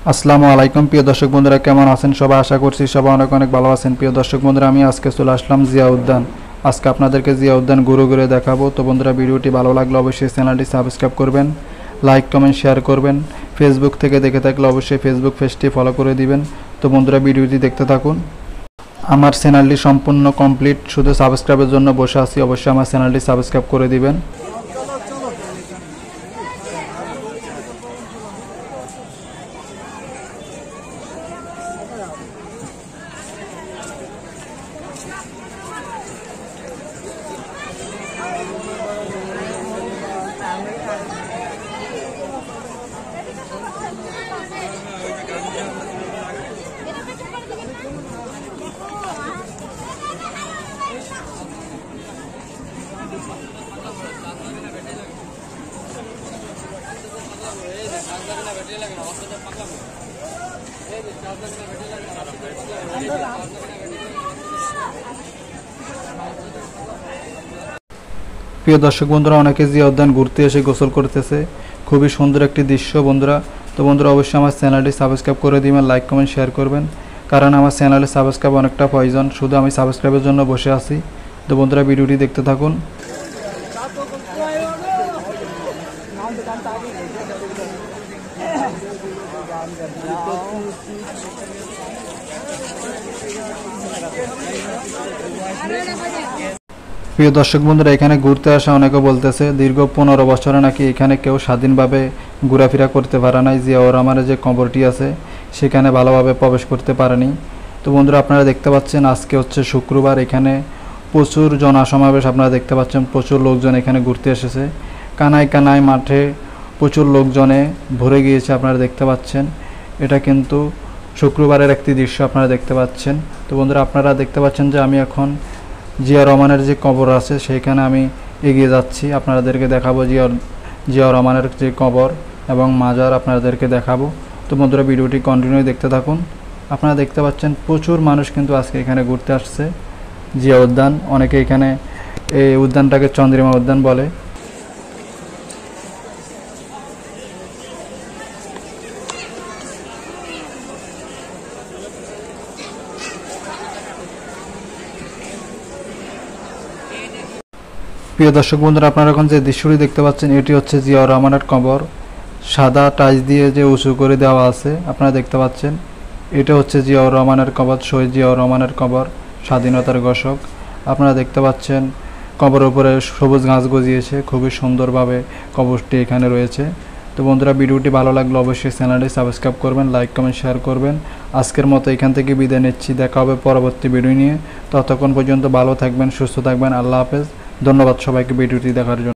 আসসালামু আলাইকুম প্রিয় দর্শক বন্ধুরা, কেমন আছেন সবাই? আশা করছি সবাই অনেক অনেক ভালো আছেন। প্রিয় দর্শক বন্ধুরা, আমি আজকে চলে আসলাম জিয়া উদ্যান। আজকে আপনাদেরকে জিয়া উদ্যান ঘুরে ঘুরে দেখাবো। তো বন্ধুরা, ভিডিওটি ভালো লাগলে অবশ্যই চ্যানেলটি সাবস্ক্রাইব করবেন, লাইক কমেন্ট শেয়ার করবেন। ফেসবুক থেকে দেখে থাকলে অবশ্যই ফেসবুক পেজটি ফলো করে দিবেন। তো বন্ধুরা, ভিডিওটি দেখতে থাকুন। আমার চ্যানেলটি সম্পূর্ণ কমপ্লিট, শুধু সাবস্ক্রাইবের জন্য বসে আছি। অবশ্যই আমার চ্যানেলটি সাবস্ক্রাইব করে দিবেন। প্রিয় দর্শক বন্ধুরা, অনেকে জিয়া উদ্যান ঘুরতে এসে গোসল করতেছে। খুবই সুন্দর একটি দৃশ্য বন্ধুরা। তো বন্ধুরা, অবশ্যই আমার চ্যানেলটি সাবস্ক্রাইব করে দিবেন, লাইক কমেন্ট শেয়ার করবেন, কারণ আমার চ্যানেলে সাবস্ক্রাইব অনেকটা প্রয়োজন। শুধু আমি সাবস্ক্রাইবের জন্য বসে আছি। তো বন্ধুরা, ভিডিওটি দেখতে থাকুন। প্রিয় দর্শক বন্ধুরা, এখানে ঘুরতে আসা অনেকে বলতেছে দীর্ঘ 15 বছরে নাকি এখানে কেউ স্বাধীনভাবে ঘোরাফেরা করতে পারে নাই। জিয়াউর রহমানের যে কবরটি আছে সেখানে ভালোভাবে প্রবেশ করতে পারেনি। তো বন্ধুরা, আপনারা দেখতে পাচ্ছেন আজকে হচ্ছে শুক্রবার। এখানে প্রচুর জনসমাবেশ আপনারা দেখতে পাচ্ছেন। প্রচুর লোকজন এখানে ঘুরতে এসেছে। কানায় কানায় মাঠে প্রচুর লোকজনে ভরে গিয়েছে, আপনারা দেখতে পাচ্ছেন। এটা কিন্তু শুক্রবারের একটি দৃশ্য আপনারা দেখতে পাচ্ছেন। তো বন্ধুরা, আপনারা দেখতে পাচ্ছেন যে আমি এখন জিয়া রহমানের যে কবর আছে সেইখানে আমি এগিয়ে যাচ্ছি। আপনাদেরকে দেখাবো জিয়া রহমানের যে কবর এবং মাজার আপনাদেরকে দেখাবো। তো বন্ধুরা, ভিডিওটি কন্টিনিউ দেখতে থাকুন। আপনারা দেখতে পাচ্ছেন প্রচুর মানুষ কিন্তু আজকে এখানে ঘুরতে আসছে। জিয়া উদ্যান, অনেকে এখানে এই উদ্যানটাকে চন্দ্রিমা উদ্যান বলে। প্রিয় দর্শক বন্ধুরা, আপনারা এখন যে দৃশ্যটি দেখতে পাচ্ছেন এটি হচ্ছে জিয়াউর রহমানের কবর। সাদা টাইলস দিয়ে যে উঁচু করে দেওয়া আছে আপনারা দেখতে পাচ্ছেন। এটা হচ্ছে জিয়াউর রহমানের কবর, শহীদ জিয়াউর রহমানের কবর, স্বাধীনতার ঘোষক। আপনারা দেখতে পাচ্ছেন কবরের উপরে সবুজ ঘাস গজিয়েছে। খুবই সুন্দরভাবে কবরটি এখানে রয়েছে। তো বন্ধুরা, ভিডিওটি ভালো লাগলে অবশ্যই চ্যানেলটি সাবস্ক্রাইব করবেন, লাইক কমেন্ট শেয়ার করবেন। আজকের মতো এখান থেকে বিদায় নিচ্ছি। দেখা হবে পরবর্তী ভিডিও নিয়ে। ততক্ষণ পর্যন্ত ভালো থাকবেন, সুস্থ থাকবেন। আল্লাহ হাফেজ। ধন্যবাদ সবাইকে ভিডিওটি দেখার জন্য।